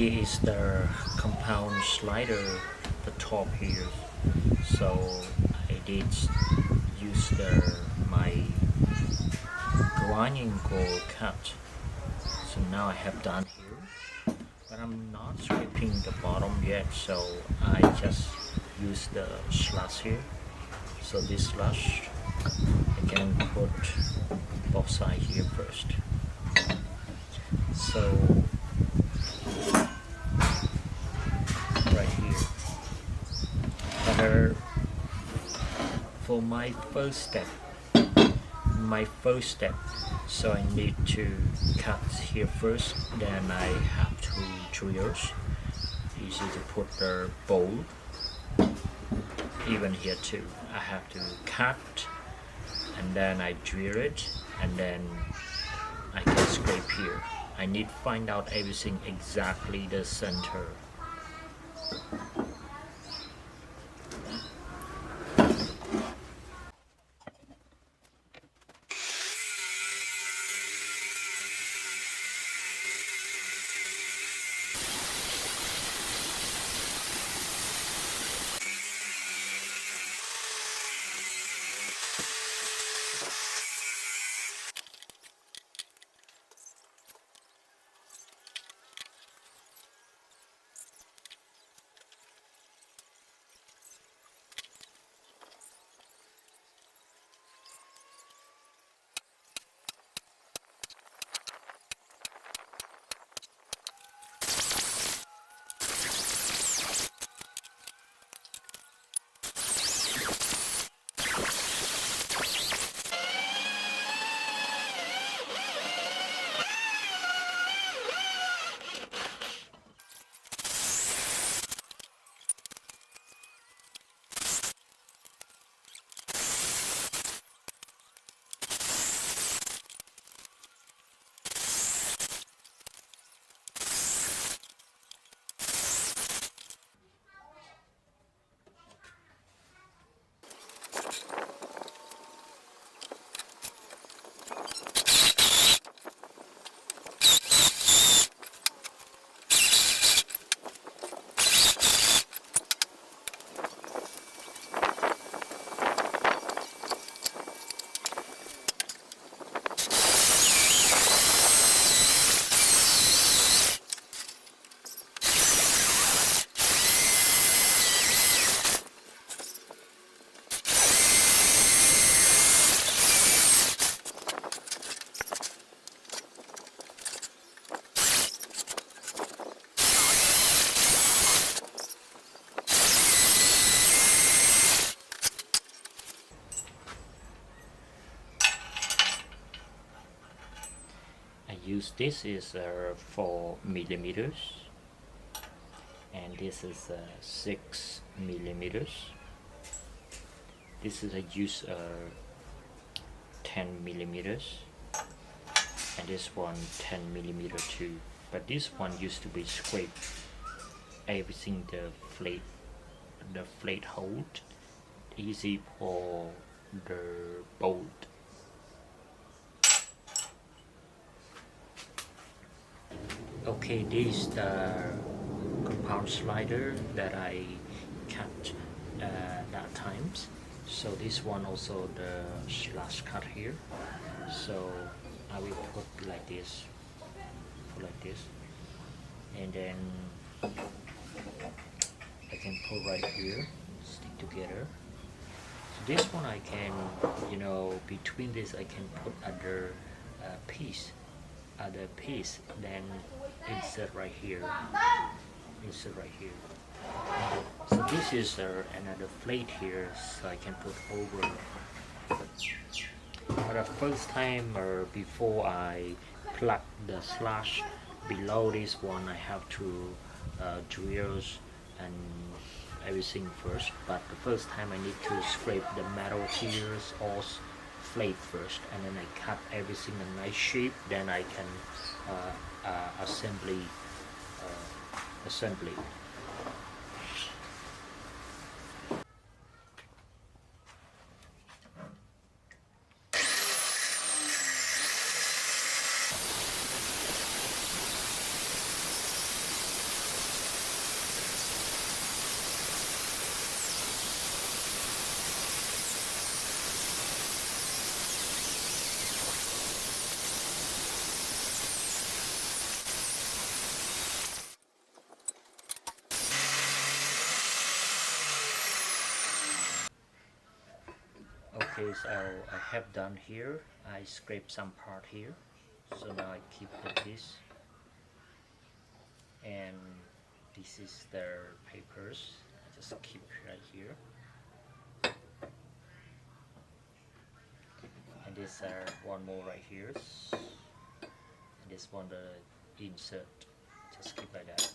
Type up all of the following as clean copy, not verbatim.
Here is the compound slider, the top here. So I did use my grinding gold cut. So now I have done here, but I'm not scraping the bottom yet. So I just use the slash here. So this slash I can put both sides here first. So right here. But for my first step, so I need to cut here first, then I have two drills. Easy to put the bolt. Even here too, I have to cut and then I drill it, and then I can scrape here. I need to find out everything exactly the center. Use this is 4 millimeters, and this is 6 millimeters. This is a use 10 millimeters, and this one 10 millimeter too. But this one used to be scraped everything the plate hold, easy for the bolt. Okay, this is the compound slider that I cut that times. So this one also the slash cut here. So I will put like this, and then I can put right here, stick together. So this one I can, between this I can put other piece, then insert right here. So this is another plate here, so I can put over. But the first time before I plug the slash below this one, I have to drill and everything first. But the first time I need to scrape the metal tiers or plate first, and then I cut everything in a nice shape. Then I can assembly. Okay, so I have done here. I scrape some part here, so now I keep this, and this is their papers. I just keep right here, and this are one more right here, and this one the insert. Just keep like that.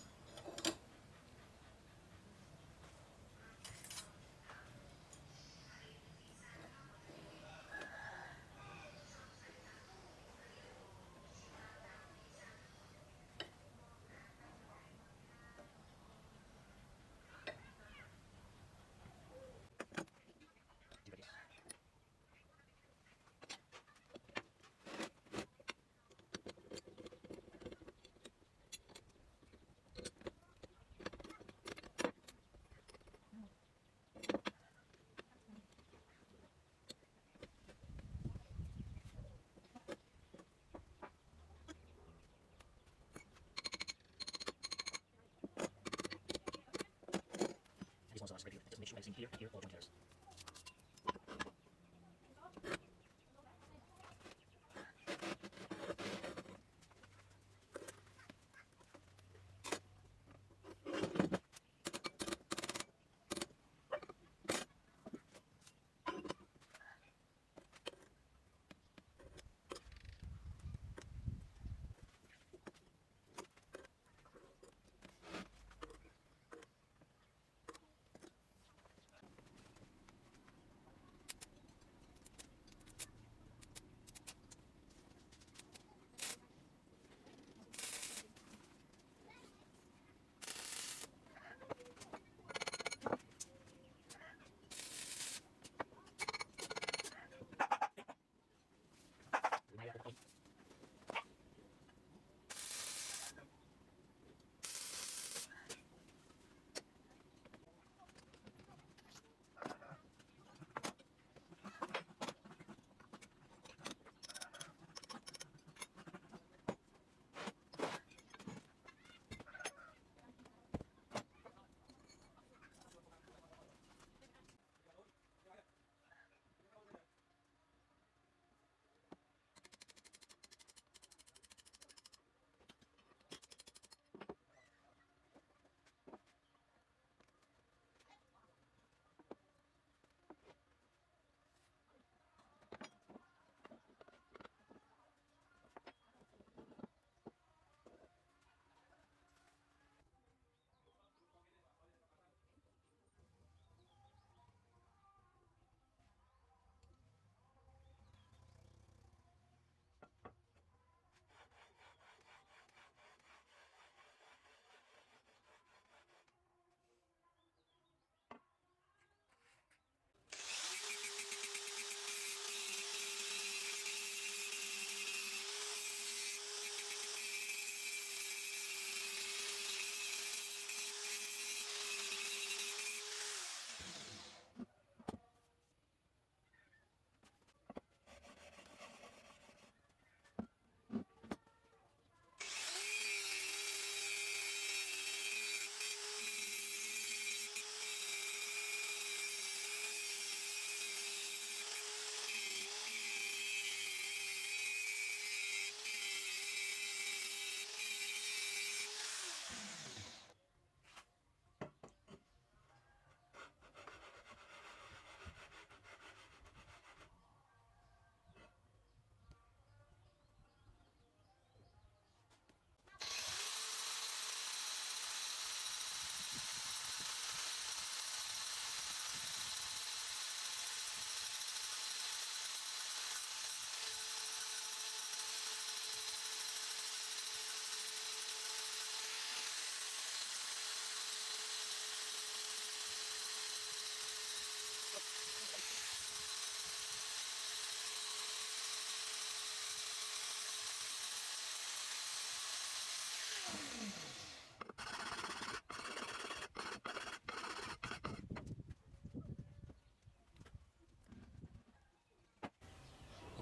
This one's right here. Just make sure everything here, here, all joint hairs.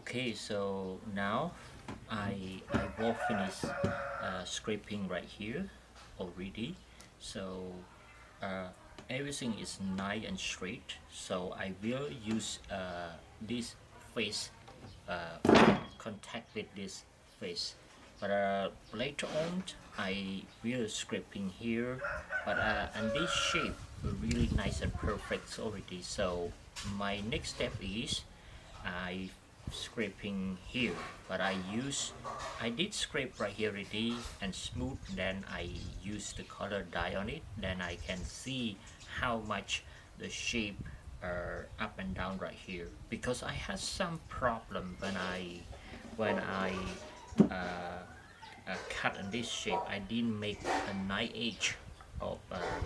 Okay, so now I will finish scraping right here already. So uh, everything is nice and straight. So I will use this face uh, contact with this face. But later on I will scraping here, but and this shape really nice and perfect already. So my next step is I scraping here, but I did scrape right here already and smooth. Then I use the color dye on it, then I can see how much the shape are up and down right here, because I had some problem when I cut in this shape. I didn't make a nice edge of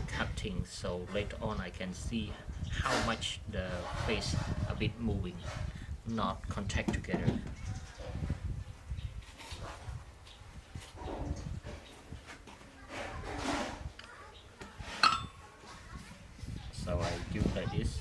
cutting, so later on I can see how much the face a bit moving, not contact together. So I do like this.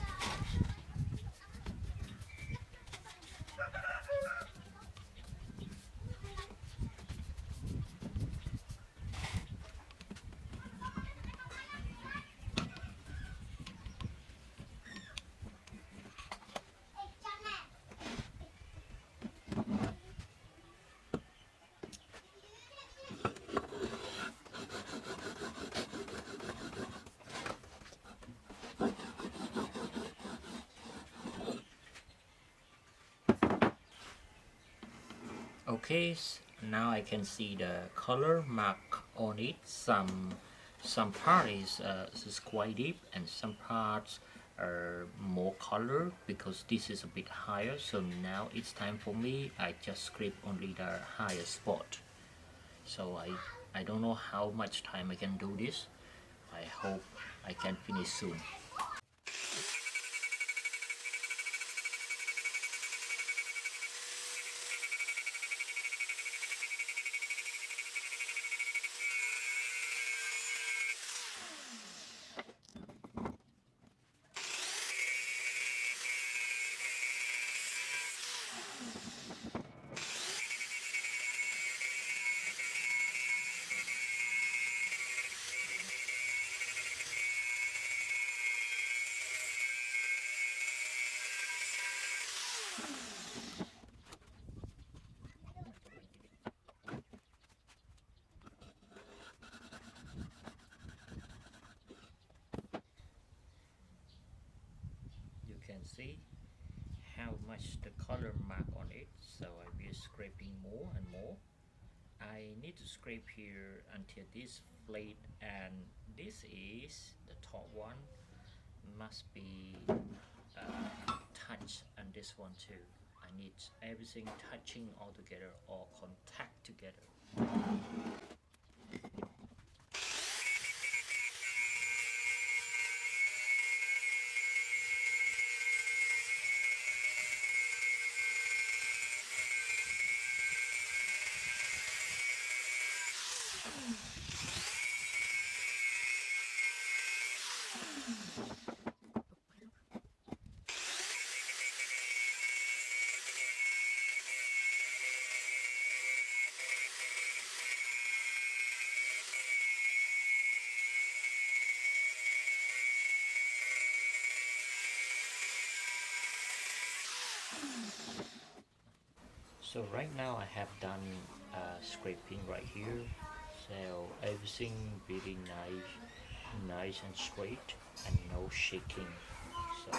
Okay, now I can see the color mark on it. Some part is quite deep, and some parts are more color because this is a bit higher. So now it's time for me. I just scrape only the higher spot. So I don't know how much time I can do this. I hope I can finish soon. You can see how much the color mark on it, so I will scraping more and more. I need to scrape here until this plate, and this is the top one, must be touch, and this one too. I need everything touching all together or contact together. So right now I have done scraping right here, so everything really nice and straight and no shaking. So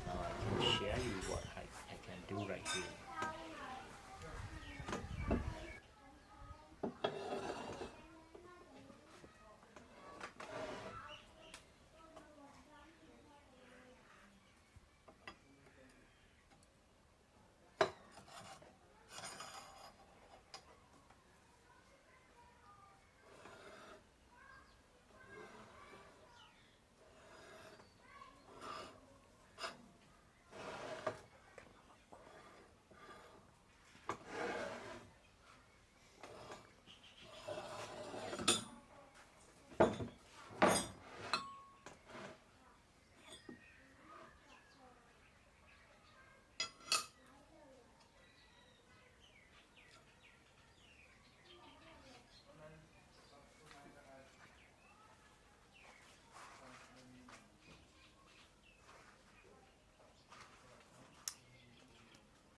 now I can share you what I can do right here.